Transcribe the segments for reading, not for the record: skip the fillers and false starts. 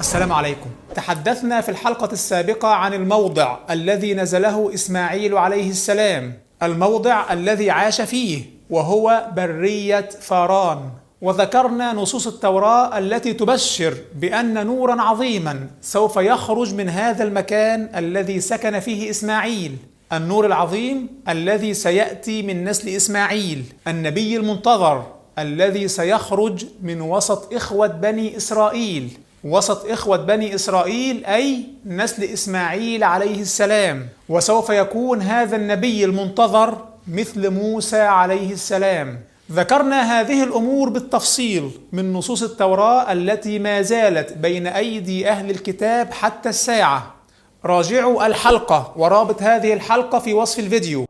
السلام عليكم. تحدثنا في الحلقة السابقة عن الموضع الذي نزله إسماعيل عليه السلام، الموضع الذي عاش فيه وهو برية فاران، وذكرنا نصوص التوراة التي تبشر بأن نورا عظيما سوف يخرج من هذا المكان الذي سكن فيه إسماعيل، النور العظيم الذي سيأتي من نسل إسماعيل، النبي المنتظر الذي سيخرج من وسط إخوة بني إسرائيل. وسط إخوة بني إسرائيل أي نسل إسماعيل عليه السلام، وسوف يكون هذا النبي المنتظر مثل موسى عليه السلام. ذكرنا هذه الأمور بالتفصيل من نصوص التوراة التي ما زالت بين أيدي أهل الكتاب حتى الساعة. راجعوا الحلقة ورابط هذه الحلقة في وصف الفيديو.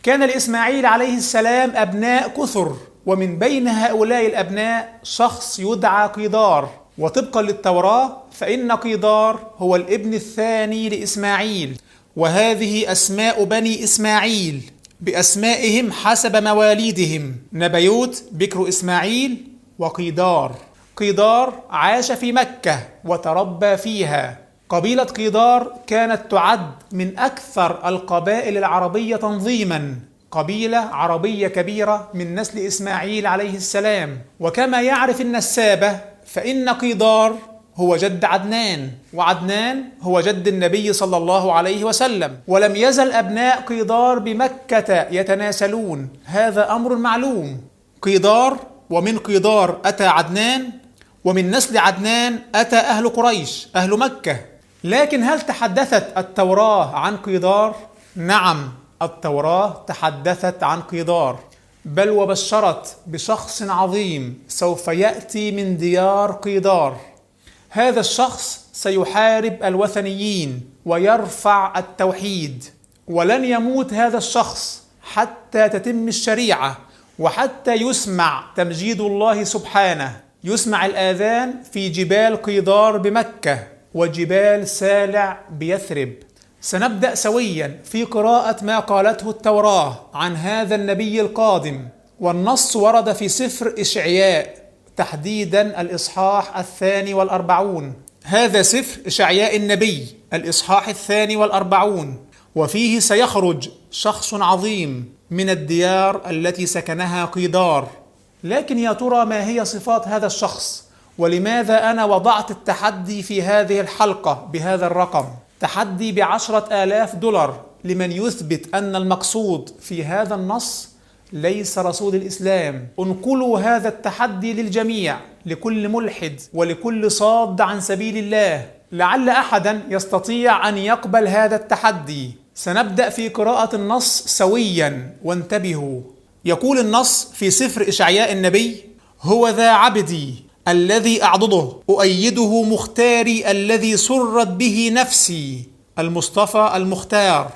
كان لإسماعيل عليه السلام أبناء كثر، ومن بين هؤلاء الأبناء شخص يدعى قيدار، وطبقا للتوراة فإن قيدار هو الابن الثاني لإسماعيل، وهذه أسماء بني إسماعيل بأسمائهم حسب مواليدهم: نبيوت بكر إسماعيل وقيدار. قيدار عاش في مكة وتربى فيها. قبيلة قيدار كانت تعد من أكثر القبائل العربية تنظيما، قبيلة عربية كبيرة من نسل إسماعيل عليه السلام. وكما يعرف النسابة فإن قيدار هو جد عدنان، وعدنان هو جد النبي صلى الله عليه وسلم. ولم يزل أبناء قيدار بمكة يتناسلون، هذا أمر معلوم. قيدار، ومن قيدار أتى عدنان، ومن نسل عدنان أتى أهل قريش أهل مكة. لكن هل تحدثت التوراة عن قيدار؟ نعم، التوراة تحدثت عن قيدار، بل وبشرت بشخص عظيم سوف يأتي من ديار قيدار. هذا الشخص سيحارب الوثنيين ويرفع التوحيد، ولن يموت هذا الشخص حتى تتم الشريعة وحتى يسمع تمجيد الله سبحانه، يسمع الآذان في جبال قيدار بمكة وجبال سالع بيثرب. سنبدأ سويا في قراءة ما قالته التوراة عن هذا النبي القادم، والنص ورد في سفر إشعياء، تحديدا الإصحاح 42. هذا سفر إشعياء النبي الإصحاح 42، وفيه سيخرج شخص عظيم من الديار التي سكنها قيدار. لكن يا ترى ما هي صفات هذا الشخص؟ ولماذا أنا وضعت التحدي في هذه الحلقة بهذا الرقم؟ تحدي ب10,000 دولار لمن يثبت أن المقصود في هذا النص ليس رسول الإسلام. انقلوا هذا التحدي للجميع، لكل ملحد ولكل صاد عن سبيل الله، لعل أحدا يستطيع أن يقبل هذا التحدي. سنبدأ في قراءة النص سويا، وانتبهوا. يقول النص في سفر إشعياء النبي: هو ذا عبدي الذي أعضده، أؤيده مختاري الذي سرت به نفسي. المصطفى المختار.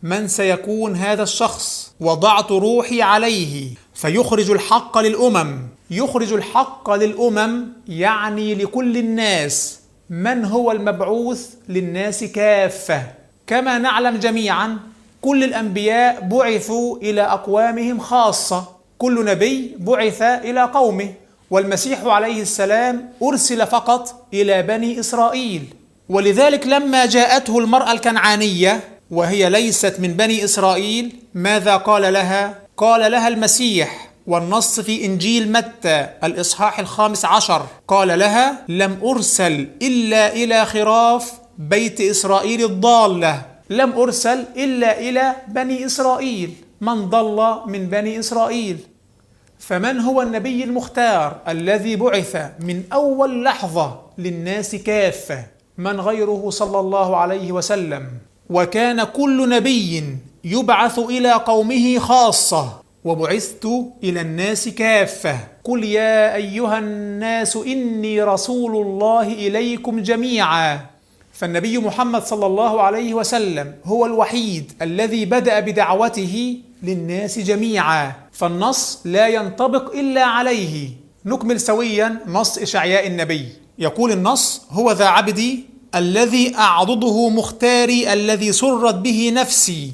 من سيكون هذا الشخص؟ وضعت روحي عليه فيخرج الحق للأمم. يخرج الحق للأمم يعني لكل الناس. من هو المبعوث للناس كافة؟ كما نعلم جميعا كل الأنبياء بعثوا إلى أقوامهم خاصة، كل نبي بعث إلى قومه، والمسيح عليه السلام أرسل فقط إلى بني إسرائيل. ولذلك لما جاءته المرأة الكنعانية وهي ليست من بني إسرائيل، ماذا قال لها؟ قال لها المسيح، والنص في إنجيل متى الإصحاح 15، قال لها: لم أرسل إلا إلى خراف بيت إسرائيل الضالة. لم أرسل إلا إلى بني إسرائيل، من ضل من بني إسرائيل. فمن هو النبي المختار الذي بعث من أول لحظة للناس كافة؟ من غيره صلى الله عليه وسلم. وكان كل نبي يبعث إلى قومه خاصة، وبعثت إلى الناس كافة. قل يا أيها الناس إني رسول الله إليكم جميعا. فالنبي محمد صلى الله عليه وسلم هو الوحيد الذي بدأ بدعوته للناس جميعا، فالنص لا ينطبق إلا عليه. نكمل سويا نص إشعياء النبي. يقول النص: هو ذا عبدي الذي أعضده مختاري الذي سرت به نفسي،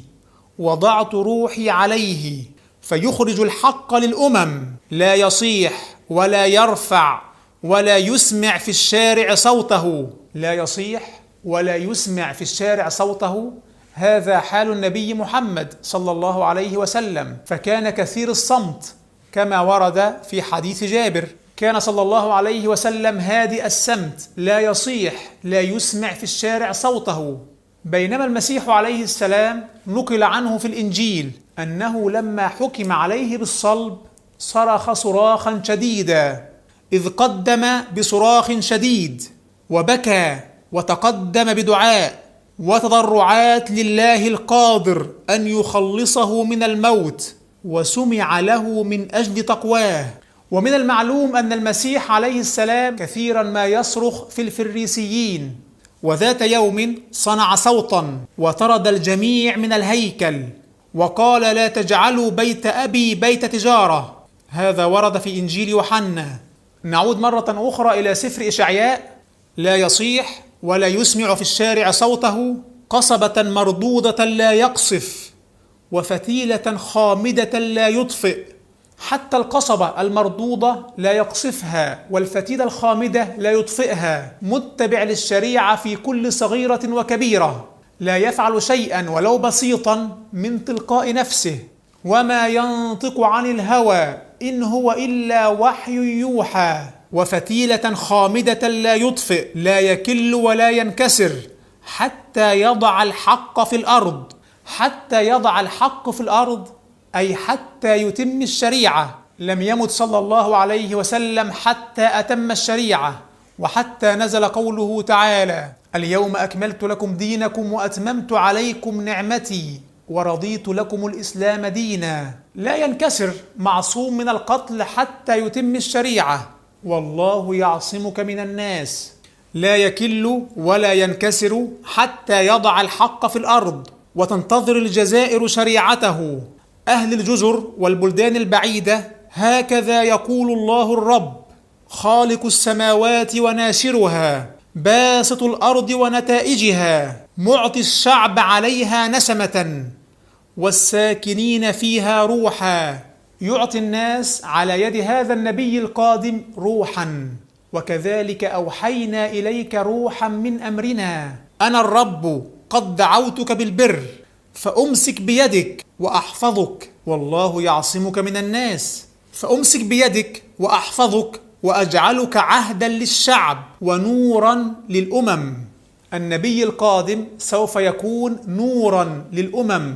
وضعت روحي عليه فيخرج الحق للأمم، لا يصيح ولا يرفع ولا يسمع في الشارع صوته. لا يصيح ولا يسمع في الشارع صوته، هذا حال النبي محمد صلى الله عليه وسلم، فكان كثير الصمت كما ورد في حديث جابر. كان صلى الله عليه وسلم هادئ السمت، لا يصيح، لا يسمع في الشارع صوته. بينما المسيح عليه السلام نقل عنه في الإنجيل أنه لما حكم عليه بالصلب صرخ صراخا شديدا، إذ قدم بصراخ شديد وبكى وتقدم بدعاء وتضرعات لله القادر أن يخلصه من الموت، وسمع له من أجل تقواه. ومن المعلوم أن المسيح عليه السلام كثيرا ما يصرخ في الفريسيين، وذات يوم صنع صوتا وطرد الجميع من الهيكل وقال: لا تجعلوا بيت أبي بيت تجارة. هذا ورد في إنجيل يوحنا. نعود مرة أخرى إلى سفر إشعياء: لا يصيح ولا يسمع في الشارع صوته، قصبة مردودة لا يقصف، وفتيلة خامدة لا يطفئ. حتى القصبة المردودة لا يقصفها، والفتيلة الخامدة لا يطفئها. متبع للشريعة في كل صغيرة وكبيرة، لا يفعل شيئا ولو بسيطا من تلقاء نفسه، وما ينطق عن الهوى إن هو إلا وحي يوحى. وفتيلة خامدة لا يطفئ، لا يكل ولا ينكسر حتى يضع الحق في الأرض. حتى يضع الحق في الأرض أي حتى يتم الشريعة. لم يمت صلى الله عليه وسلم حتى أتم الشريعة، وحتى نزل قوله تعالى: اليوم أكملت لكم دينكم وأتممت عليكم نعمتي ورضيت لكم الإسلام دينا. لا ينكسر، معصوم من القتل حتى يتم الشريعة. والله يعصمك من الناس. لا يكل ولا ينكسر حتى يضع الحق في الأرض وتنتظر الجزائر شريعته. أهل الجزر والبلدان البعيدة هكذا يقول الله الرب: خالق السماوات وناشرها، باسط الأرض ونتائجها، معطي الشعب عليها نسمة والساكنين فيها روحا. يعطي الناس على يد هذا النبي القادم روحا. وكذلك أوحينا إليك روحا من أمرنا، أنا الرب قد دعوتك بالبر فأمسك بيدك وأحفظك، والله يعصمك من الناس. فأمسك بيدك وأحفظك وأجعلك عهدا للشعب ونورا للأمم. النبي القادم سوف يكون نورا للأمم.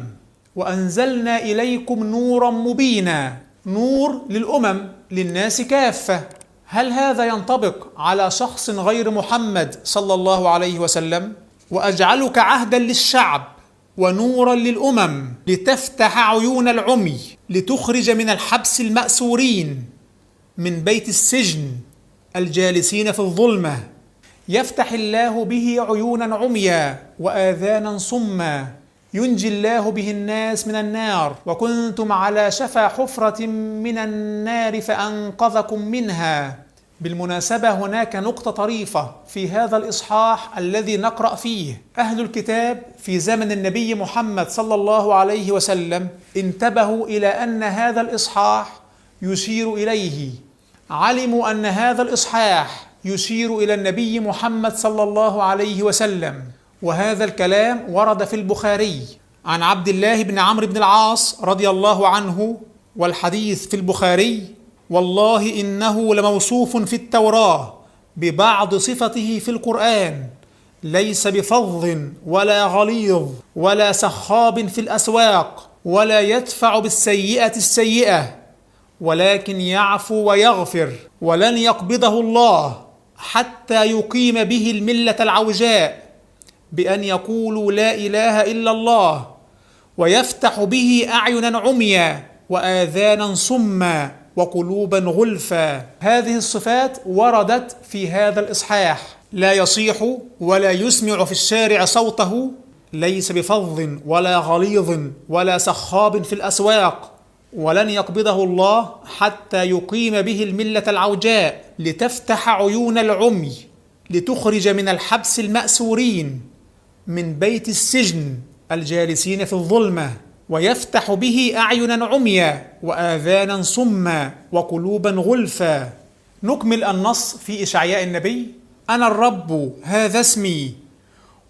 وأنزلنا إليكم نورا مبينا، نور للأمم، للناس كافة. هل هذا ينطبق على شخص غير محمد صلى الله عليه وسلم؟ وأجعلك عهدا للشعب ونورا للأمم، لتفتح عيون العمي، لتخرج من الحبس المأسورين، من بيت السجن الجالسين في الظلمة. يفتح الله به عيونا عميا وآذانا صما، ينجي الله به الناس من النار. وكنتم على شفا حفرة من النار فأنقذكم منها. بالمناسبة هناك نقطة طريفة في هذا الإصحاح الذي نقرأ فيه. أهل الكتاب في زمن النبي محمد صلى الله عليه وسلم انتبهوا إلى أن هذا الإصحاح يشير إليه. علموا أن هذا الإصحاح يشير إلى النبي محمد صلى الله عليه وسلم. وهذا الكلام ورد في البخاري عن عبد الله بن عمرو بن العاص رضي الله عنه، والحديث في البخاري: والله إنه لموصوف في التوراة ببعض صفته في القرآن، ليس بفظ ولا غليظ ولا سخاب في الأسواق، ولا يدفع بالسيئة السيئة، ولكن يعفو ويغفر، ولن يقبضه الله حتى يقيم به الملة العوجاء بأن يقولوا لا إله إلا الله، ويفتح به أعينا عميا وآذانا صما وقلوبا غلفا. هذه الصفات وردت في هذا الإصحاح: لا يصيح ولا يسمع في الشارع صوته، ليس بفظ ولا غليظ ولا سخاب في الأسواق، ولن يقبضه الله حتى يقيم به الملة العوجاء، لتفتح عيون العمي، لتخرج من الحبس المأسورين، من بيت السجن الجالسين في الظلمة، ويفتح به أعينا عميا وآذانا صما وقلوبا غلفا. نكمل النص في إشعياء النبي: أنا الرب هذا اسمي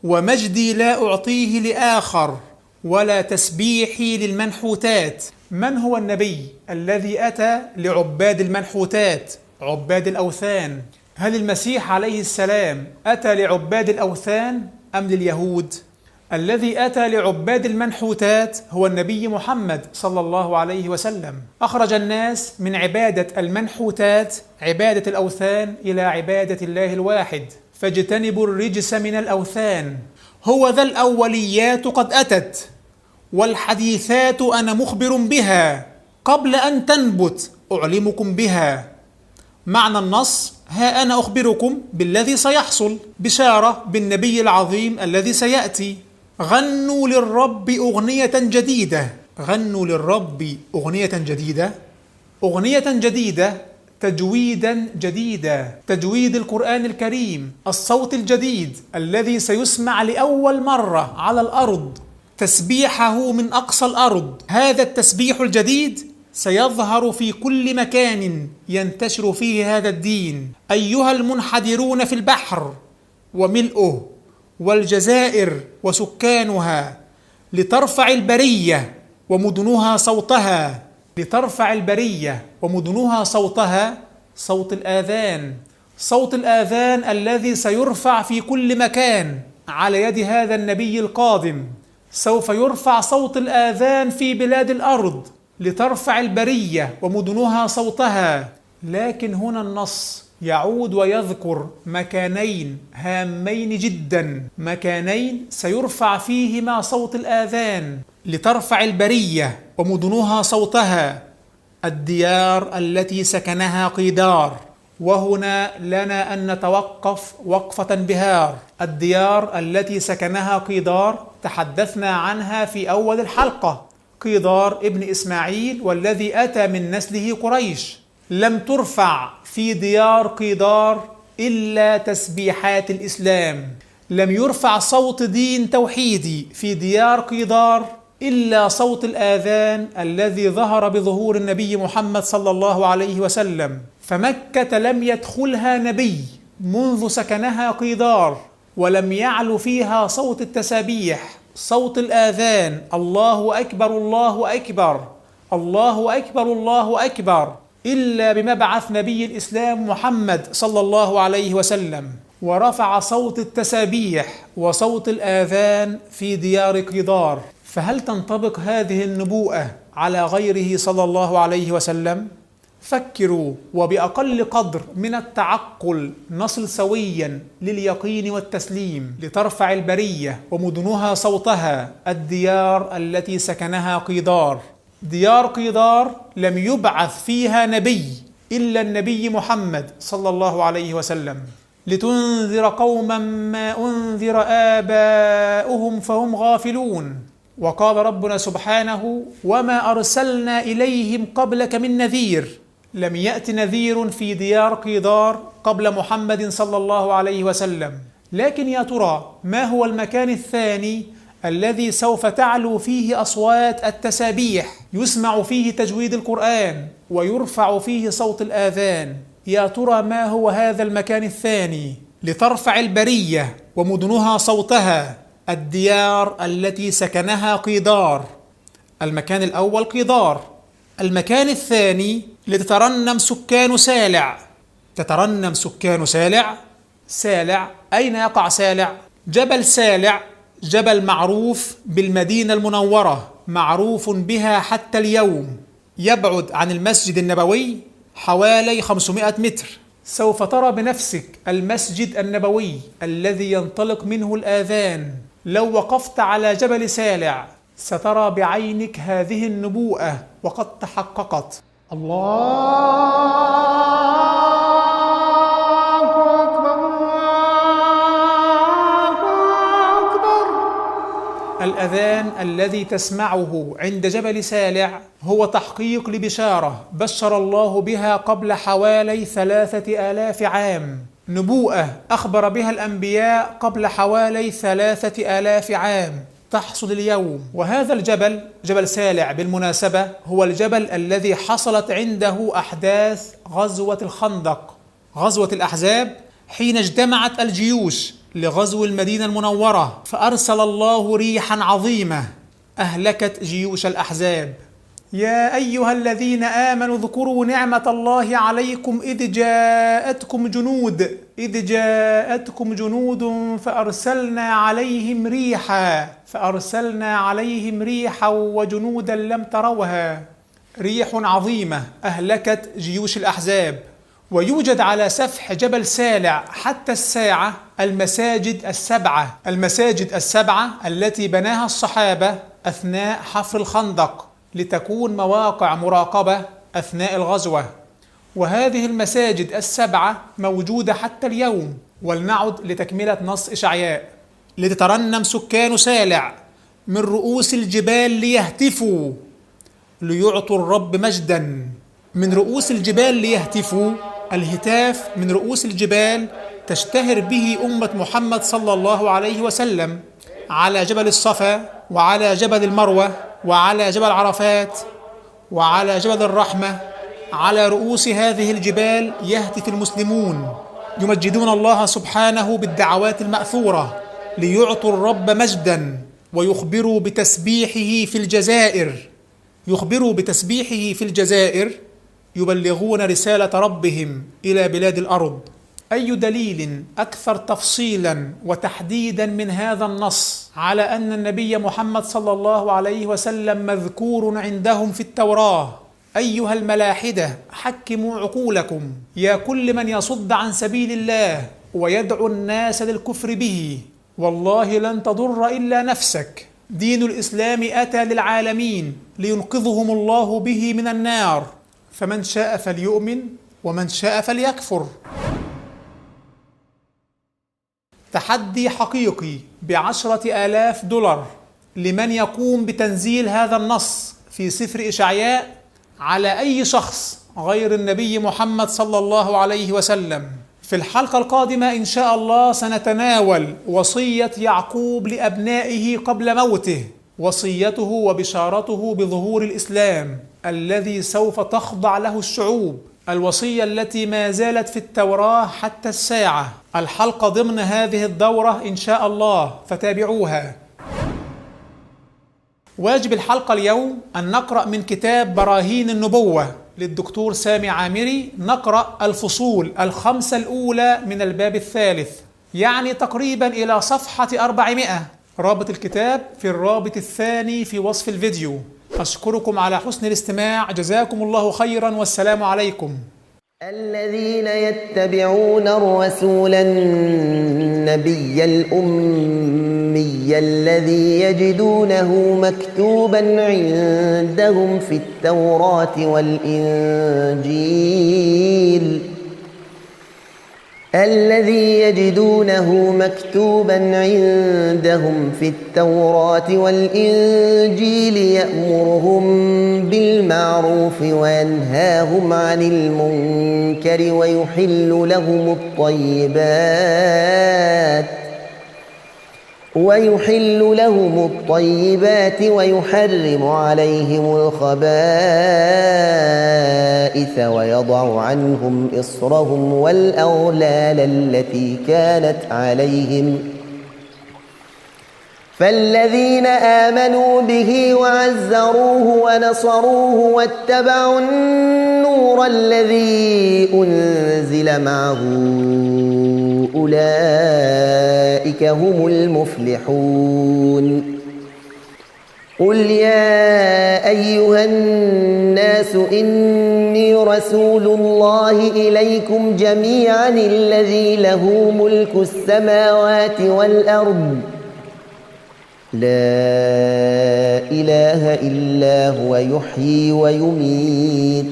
ومجدي لا أعطيه لآخر ولا تسبيحي للمنحوتات. من هو النبي الذي أتى لعباد المنحوتات، عباد الأوثان؟ هل المسيح عليه السلام أتى لعباد الأوثان أم لليهود؟ الذي أتى لعباد المنحوتات هو النبي محمد صلى الله عليه وسلم. أخرج الناس من عبادة المنحوتات، عبادة الأوثان، إلى عبادة الله الواحد. فاجتنبوا الرجس من الأوثان. هو ذا الأوليات قد أتت والحديثات أنا مخبر بها، قبل أن تنبت أعلمكم بها. معنى النص: ها أنا أخبركم بالذي سيحصل، بشارة بالنبي العظيم الذي سيأتي. غنوا للرب أغنية جديدة. غنوا للرب أغنية جديدة. أغنية جديدة، تجويدا جديدا، تجويد القرآن الكريم، الصوت الجديد الذي سيسمع لأول مرة على الأرض، تسبيحه من أقصى الأرض. هذا التسبيح الجديد سيظهر في كل مكان ينتشر فيه هذا الدين. أيها المنحدرون في البحر وملئه والجزائر وسكانها، لترفع البرية ومدنها صوتها. لترفع البرية ومدنها صوتها، صوت الآذان. صوت الآذان الذي سيرفع في كل مكان على يد هذا النبي القادم. سوف يرفع صوت الآذان في بلاد الأرض، لترفع البرية ومدنها صوتها. لكن هنا النص يعود ويذكر مكانين هامين جدا، مكانين سيرفع فيهما صوت الآذان. لترفع البرية ومدنها صوتها: الديار التي سكنها قيدار. وهنا لنا أن نتوقف وقفة بهار. الديار التي سكنها قيدار تحدثنا عنها في أول الحلقة. قيدار ابن إسماعيل والذي أتى من نسله قريش. لم ترفع في ديار قيدار إلا تسبيحات الإسلام. لم يرفع صوت دين توحيدي في ديار قيدار إلا صوت الآذان الذي ظهر بظهور النبي محمد صلى الله عليه وسلم. فمكة لم يدخلها نبي منذ سكنها قيدار ولم يعلو فيها صوت التسابيح، صوت الآذان: الله أكبر الله أكبر الله أكبر الله أكبر، إلا بمبعث نبي الإسلام محمد صلى الله عليه وسلم. ورفع صوت التسابيح وصوت الآذان في ديار قيدار. فهل تنطبق هذه النبوءة على غيره صلى الله عليه وسلم؟ فكروا، وبأقل قدر من التعقل نصل سويا لليقين والتسليم. لترفع البرية ومدنها صوتها: الديار التي سكنها قيدار. ديار قيدار لم يبعث فيها نبي إلا النبي محمد صلى الله عليه وسلم. لتنذر قوما ما أنذر آباؤهم فهم غافلون. وقال ربنا سبحانه: وما أرسلنا إليهم قبلك من نذير. لم يأت نذير في ديار قيدار قبل محمد صلى الله عليه وسلم. لكن يا ترى ما هو المكان الثاني الذي سوف تعلو فيه أصوات التسابيح، يسمع فيه تجويد القرآن ويرفع فيه صوت الآذان؟ يا ترى ما هو هذا المكان الثاني؟ لترفع البرية ومدنها صوتها: الديار التي سكنها قيدار. المكان الأول قيدار. المكان الثاني: لتترنم سكان سالع. تترنم سكان سالع. سالع أين يقع سالع؟ جبل سالع، جبل معروف بالمدينة المنورة، معروف بها حتى اليوم. يبعد عن المسجد النبوي حوالي 500 متر. سوف ترى بنفسك المسجد النبوي الذي ينطلق منه الآذان. لو وقفت على جبل سالع سترى بعينك هذه النبوءة وقد تحققت. الله أكبر الله أكبر. الأذان الذي تسمعه عند جبل سالع هو تحقيق لبشارة بشر الله بها قبل حوالي 3000 عام. نبوءة أخبر بها الأنبياء قبل حوالي 3000 عام تحصل اليوم. وهذا الجبل، جبل سالع بالمناسبة، هو الجبل الذي حصلت عنده أحداث غزوة الخندق. غزوة الأحزاب حين اجتمعت الجيوش لغزو المدينة المنورة، فأرسل الله ريحا عظيمة أهلكت جيوش الأحزاب. يا أيها الذين آمنوا اذكروا نعمة الله عليكم إذ جاءتكم جنود فأرسلنا عليهم ريحا وجنودا لم تروها. ريح عظيمة أهلكت جيوش الأحزاب. ويوجد على سفح جبل سالع حتى الساعة المساجد السبعة التي بناها الصحابة أثناء حفر الخندق لتكون مواقع مراقبة أثناء الغزوة، وهذه المساجد السبعة موجودة حتى اليوم. ولنعد لتكملة نص إشعياء: لتترنم سكان سالع من رؤوس الجبال ليهتفوا ليعطوا الرب مجدا. من رؤوس الجبال ليهتفوا، الهتاف من رؤوس الجبال تشتهر به أمة محمد صلى الله عليه وسلم على جبل الصفا وعلى جبل المروة وعلى جبل عرفات وعلى جبل الرحمة. على رؤوس هذه الجبال يهتف المسلمون يمجدون الله سبحانه بالدعوات المأثورة ليعطوا الرب مجدا، ويخبروا بتسبيحه في الجزائر يبلغون رسالة ربهم إلى بلاد الأرض. أي دليل أكثر تفصيلا وتحديدا من هذا النص على أن النبي محمد صلى الله عليه وسلم مذكور عندهم في التوراة؟ أيها الملاحدة حكموا عقولكم، يا كل من يصد عن سبيل الله ويدعو الناس للكفر به، والله لن تضر إلا نفسك. دين الإسلام أتى للعالمين لينقذهم الله به من النار، فمن شاء فليؤمن ومن شاء فليكفر. تحدي حقيقي ب10,000 دولار لمن يقوم بتنزيل هذا النص في سفر إشعياء على أي شخص غير النبي محمد صلى الله عليه وسلم. في الحلقة القادمة إن شاء الله سنتناول وصية يعقوب لأبنائه قبل موته، وصيته وبشارته بظهور الإسلام الذي سوف تخضع له الشعوب، الوصية التي ما زالت في التوراة حتى الساعة. الحلقة ضمن هذه الدورة إن شاء الله، فتابعوها. واجب الحلقة اليوم أن نقرأ من كتاب براهين النبوة للدكتور سامي عامري. نقرأ الفصول 5 الأولى من الباب 3، يعني تقريبا إلى صفحة 400. رابط الكتاب في الرابط الثاني في وصف الفيديو. أشكركم على حسن الاستماع، جزاكم الله خيرا، والسلام عليكم. الذين يتبعون الرسول النبي الأمي الذي يجدونه مكتوبا عندهم في التوراة والإنجيل يأمرهم بالمعروف وينهاهم عن المنكر ويحل لهم الطيبات ويحرم عليهم الخبائث ويضع عنهم إصرهم والأغلال التي كانت عليهم. فالذين آمنوا به وعزروه ونصروه واتبعوا النور الذي أنزل معه أولئك هم المفلحون. قل يا أيها الناس إني رسول الله إليكم جميعا الذي له ملك السماوات والأرض لا إله إلا هو يحيي ويميت.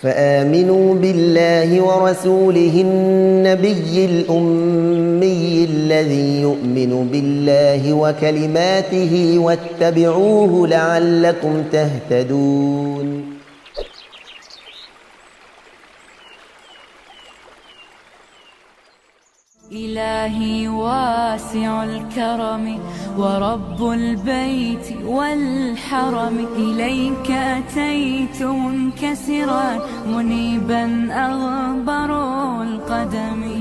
فآمنوا بالله ورسوله النبي الأمي الذي يؤمن بالله وكلماته واتبعوه لعلكم تهتدون. إلهي واسع الكرم ورب البيت والحرم، إليك أتيت منكسرا منيبا أغبر القدم.